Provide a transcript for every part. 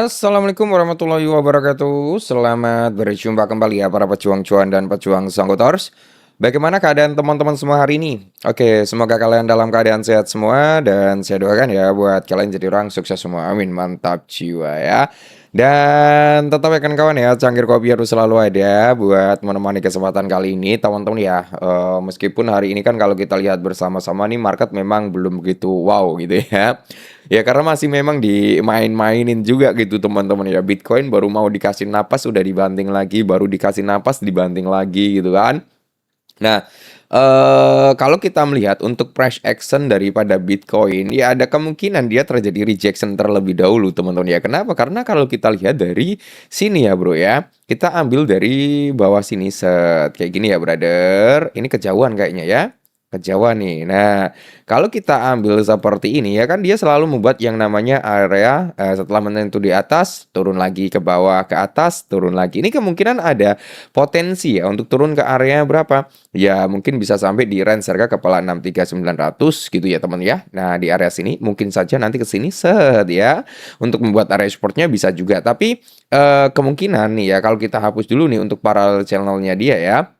Assalamualaikum warahmatullahi wabarakatuh. Selamat berjumpa kembali ya para pejuang cuan dan pejuang Sanggotors. Bagaimana keadaan teman-teman semua hari ini? Oke, semoga kalian dalam keadaan sehat semua dan saya doakan ya buat kalian jadi orang sukses semua. Amin, mantap jiwa ya. Dan tetap ya kawan ya, cangkir kopi harus selalu ada buat menemani kesempatan kali ini teman-teman ya. Meskipun hari ini kan kalau kita lihat bersama-sama nih market memang belum begitu wow gitu ya. Ya karena masih memang dimain-mainin juga gitu teman-teman ya. Bitcoin baru mau dikasih napas udah dibanting lagi, baru dikasih napas dibanting lagi gitu kan. Nah, kalau kita melihat untuk price action daripada Bitcoin, ya ada kemungkinan dia terjadi rejection terlebih dahulu, teman-teman ya. Kenapa? Karena kalau kita lihat dari sini ya, Bro ya. Kita ambil dari bawah sini set kayak gini ya, brother. Ini kejauhan kayaknya ya. Kejauhan nih. Nah, kalau kita ambil seperti ini ya kan dia selalu membuat yang namanya area setelah menyentuh di atas, turun lagi ke bawah, ke atas, turun lagi. Ini kemungkinan ada potensi ya untuk turun ke area berapa? Ya mungkin bisa sampai di range harga kepala 63.900 gitu ya teman ya. Nah di area sini mungkin saja nanti ke sini set ya. Untuk membuat area supportnya bisa juga. Tapi kemungkinan nih ya kalau kita hapus dulu nih untuk parallel channelnya dia ya.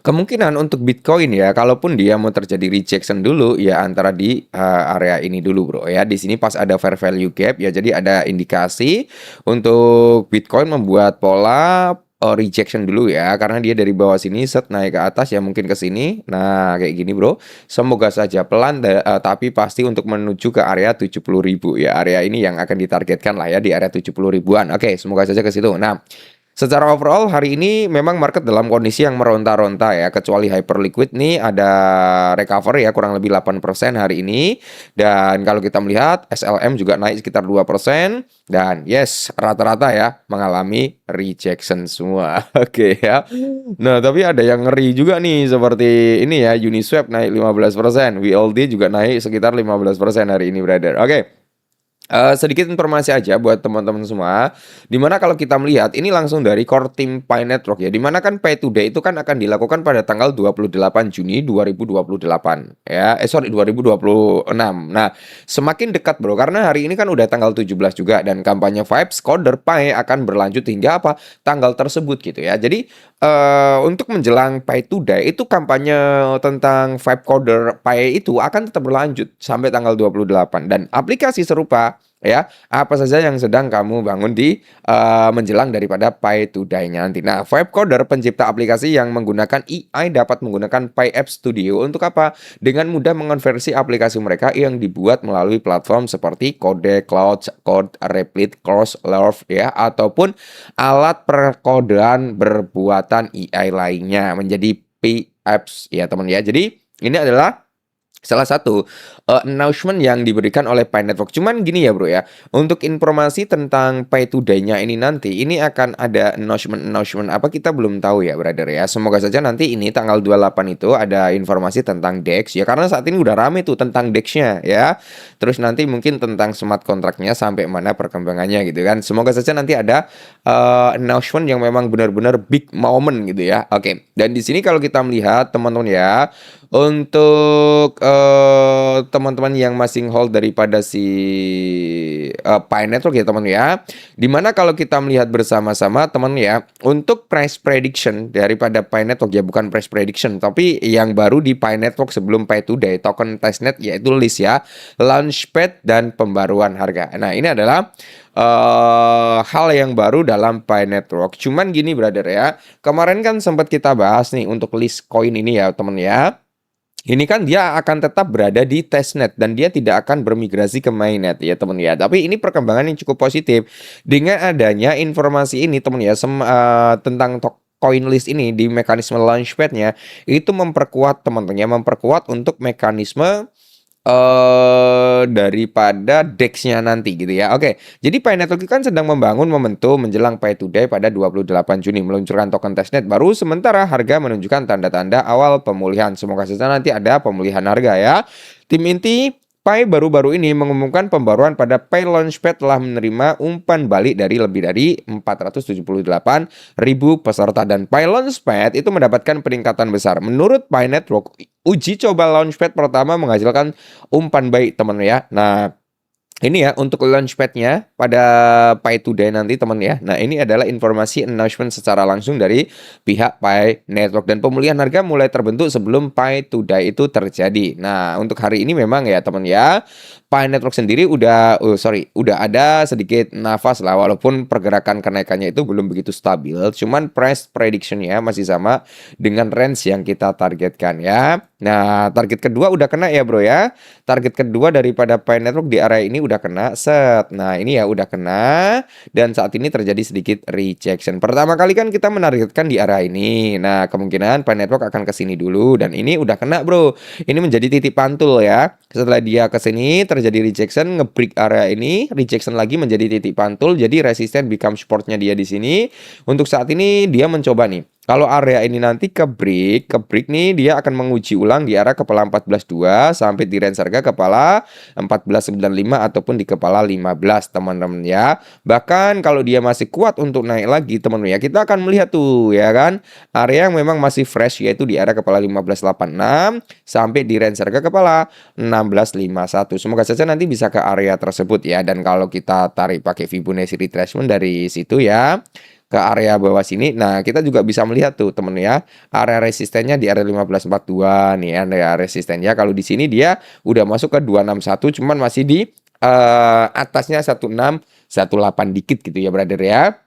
Kemungkinan untuk Bitcoin ya, kalaupun dia mau terjadi rejection dulu ya antara di area ini dulu bro ya. Di sini pas ada fair value gap ya, jadi ada indikasi untuk Bitcoin membuat pola rejection dulu ya, karena dia dari bawah sini set naik ke atas ya mungkin ke sini. Nah kayak gini bro. Semoga saja pelan tapi pasti untuk menuju ke area 70.000 ya. Area ini yang akan ditargetkan lah ya di area 70 ribuan. Oke, semoga saja ke situ. Nah. Secara overall hari ini memang market dalam kondisi yang meronta-ronta ya, kecuali hyperliquid nih ada recovery ya kurang lebih 8% hari ini. Dan kalau kita melihat SLM juga naik sekitar 2% dan yes, rata-rata ya mengalami rejection semua. Oke ya. Nah, tapi ada yang ngeri juga nih seperti ini ya, Uniswap naik 15%, WLD juga naik sekitar 15% hari ini, brother. Oke. Sedikit informasi aja buat teman-teman semua. Dimana kalau kita melihat ini langsung dari core team Pi Network ya. Dimana kan Pay Today itu kan akan dilakukan pada tanggal 28 Juni 2028 ya. Sorry 2026. Nah, semakin dekat bro karena hari ini kan udah tanggal 17 juga dan kampanye Vibes Coder Pi akan berlanjut hingga apa? Tanggal tersebut gitu ya. Jadi untuk menjelang Pay Today itu kampanye tentang Vibe Coder Pi itu akan tetap berlanjut sampai tanggal 28 dan aplikasi serupa ya apa saja yang sedang kamu bangun di menjelang daripada Pi Today-nya nanti. Nah, Vibe Coder pencipta aplikasi yang menggunakan AI dapat menggunakan Pi App Studio untuk apa? Dengan mudah mengonversi aplikasi mereka yang dibuat melalui platform seperti Code, Cloud, Code, Replit, Cross, Love ya ataupun alat perkodean berbuatan AI lainnya menjadi Pi Apps ya teman ya. Jadi ini adalah salah satu announcement yang diberikan oleh Pi Network. Cuman gini ya bro ya, untuk informasi tentang Pay Today-nya ini nanti, ini akan ada announcement apa kita belum tahu ya brother ya. Semoga saja nanti ini tanggal 28 itu ada informasi tentang DEX ya, karena saat ini udah rame tuh tentang DEX-nya ya. Terus nanti mungkin tentang smart kontraknya sampai mana perkembangannya gitu kan. Semoga saja nanti ada announcement yang memang benar-benar big moment gitu ya. Oke, dan di sini kalau kita melihat teman-teman ya, untuk teman-teman yang masih hold daripada si Pi Network ya teman ya. Dimana kalau kita melihat bersama-sama teman ya, untuk price prediction daripada Pi Network ya bukan price prediction tapi yang baru di Pi Network sebelum Pay Today token testnet yaitu list ya, launchpad dan pembaruan harga. Nah ini adalah hal yang baru dalam Pi Network. Cuman gini brother ya, kemarin kan sempat kita bahas nih untuk list coin ini ya teman ya. Ini kan dia akan tetap berada di testnet dan dia tidak akan bermigrasi ke mainnet ya teman ya. Tapi ini perkembangan yang cukup positif dengan adanya informasi ini teman ya tentang coin list ini di mekanisme launchpadnya itu memperkuat teman-teman memperkuat untuk mekanisme daripada DEX-nya nanti gitu ya. Oke, jadi Pi Network kan sedang membangun momentum menjelang Pay Today pada 28 Juni meluncurkan token testnet baru sementara harga menunjukkan tanda-tanda awal pemulihan. Semoga saja nanti ada pemulihan harga ya. Tim inti Pi baru-baru ini mengumumkan pembaruan pada Pi Launchpad telah menerima umpan balik dari lebih dari 478.000 peserta dan Pi Launchpad itu mendapatkan peningkatan besar. Menurut Pi Network, uji coba Launchpad pertama menghasilkan umpan baik teman ya. Nah, Ini ya untuk launchpad-nya pada Pi Today nanti teman ya. Nah, ini adalah informasi announcement secara langsung dari pihak Pi Network dan pemulihan harga mulai terbentuk sebelum Pi Today itu terjadi. Nah, untuk hari ini memang ya teman ya, Pi Network sendiri udah ada sedikit nafas lah walaupun pergerakan kenaikannya itu belum begitu stabil. Cuman price prediction-nya masih sama dengan range yang kita targetkan ya. Nah, target kedua udah kena ya, Bro ya. Target kedua daripada Pi Network di area ini udah kena set. Nah, ini ya udah kena dan saat ini terjadi sedikit rejection. Pertama kali kan kita menargetkan di area ini. Nah, kemungkinan Pi Network akan ke sini dulu dan ini udah kena, Bro. Ini menjadi titik pantul ya. Setelah dia ke sini terjadi rejection, nge-break area ini, rejection lagi menjadi titik pantul. Jadi resisten become supportnya dia di sini. Untuk saat ini dia mencoba nih. Kalau area ini nanti ke break nih dia akan menguji ulang di area kepala 14.2 sampai di range harga kepala 14.95 ataupun di kepala 15 teman-teman ya. Bahkan kalau dia masih kuat untuk naik lagi teman-teman ya, kita akan melihat tuh ya kan area yang memang masih fresh yaitu di area kepala 15.86 sampai di range harga kepala 16.51. Semoga saja nanti bisa ke area tersebut ya, dan kalau kita tarik pakai Fibonacci retracement dari situ ya ke area bawah sini. Nah, kita juga bisa melihat tuh temen ya, area resistennya di area 1542 nih, area resistennya. Kalau di sini dia udah masuk ke 261 cuman masih di atasnya 1618 dikit gitu ya, brother ya.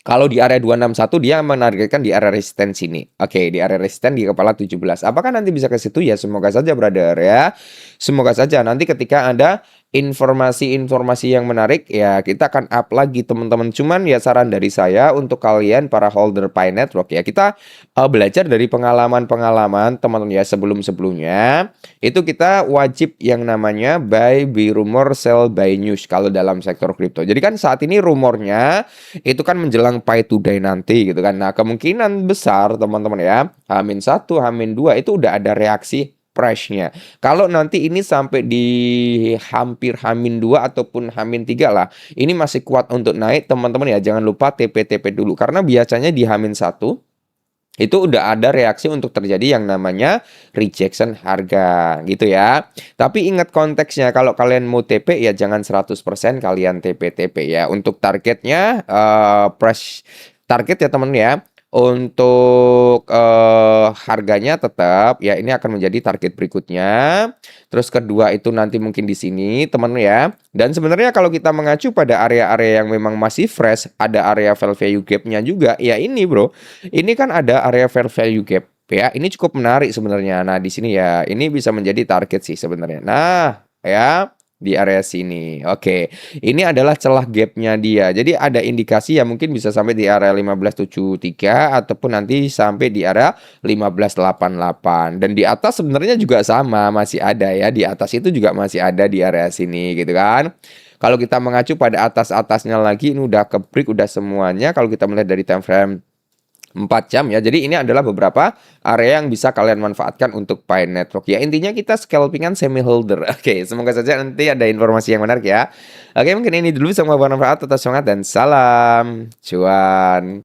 Kalau di area 261 dia menargetkan di area resisten sini. Oke, di area resisten di kepala 17. Apakah nanti bisa ke situ ya? Semoga saja, brother ya. Semoga saja nanti ketika ada informasi-informasi yang menarik ya kita akan up lagi teman-teman. Cuman ya saran dari saya untuk kalian para holder Pi Network ya, kita belajar dari pengalaman-pengalaman teman-teman ya sebelum-sebelumnya. Itu kita wajib yang namanya buy rumor, sell buy news kalau dalam sektor kripto. Jadi kan saat ini rumornya itu kan menjelang Pi Today nanti gitu kan. Nah, kemungkinan besar teman-teman ya, H-1, H-2 itu udah ada reaksi price-nya. Kalau nanti ini sampai di hampir H-2 ataupun H-3 lah, ini masih kuat untuk naik teman-teman ya. Jangan lupa TP-TP dulu karena biasanya di H-1 itu udah ada reaksi untuk terjadi yang namanya rejection harga gitu ya. Tapi ingat konteksnya, kalau kalian mau TP ya jangan 100% kalian TP-TP ya. Untuk targetnya price target ya teman ya. Untuk harganya tetap ya ini akan menjadi target berikutnya. Terus kedua itu nanti mungkin di sini teman ya. Dan sebenarnya kalau kita mengacu pada area-area yang memang masih fresh, ada area value gap-nya juga. Ya ini bro, ini kan ada area fair value gap ya. Ini cukup menarik sebenarnya. Nah di sini ya, ini bisa menjadi target sih sebenarnya. Nah ya di area sini. Oke, ini adalah celah gapnya dia. Jadi ada indikasi ya mungkin bisa sampai di area 1573 ataupun nanti sampai di area 1588. Dan di atas sebenarnya juga sama, masih ada ya. Di atas itu juga masih ada di area sini gitu kan. Kalau kita mengacu pada atas-atasnya lagi, ini udah ke break, udah semuanya. Kalau kita melihat dari time frame 4 jam ya. Jadi ini adalah beberapa area yang bisa kalian manfaatkan untuk Pi Network. Ya intinya kita scalpingan semi holder. Oke, semoga saja nanti ada informasi yang menarik ya. Oke, mungkin ini dulu, semoga bermanfaat, tetap semangat dan salam cuan.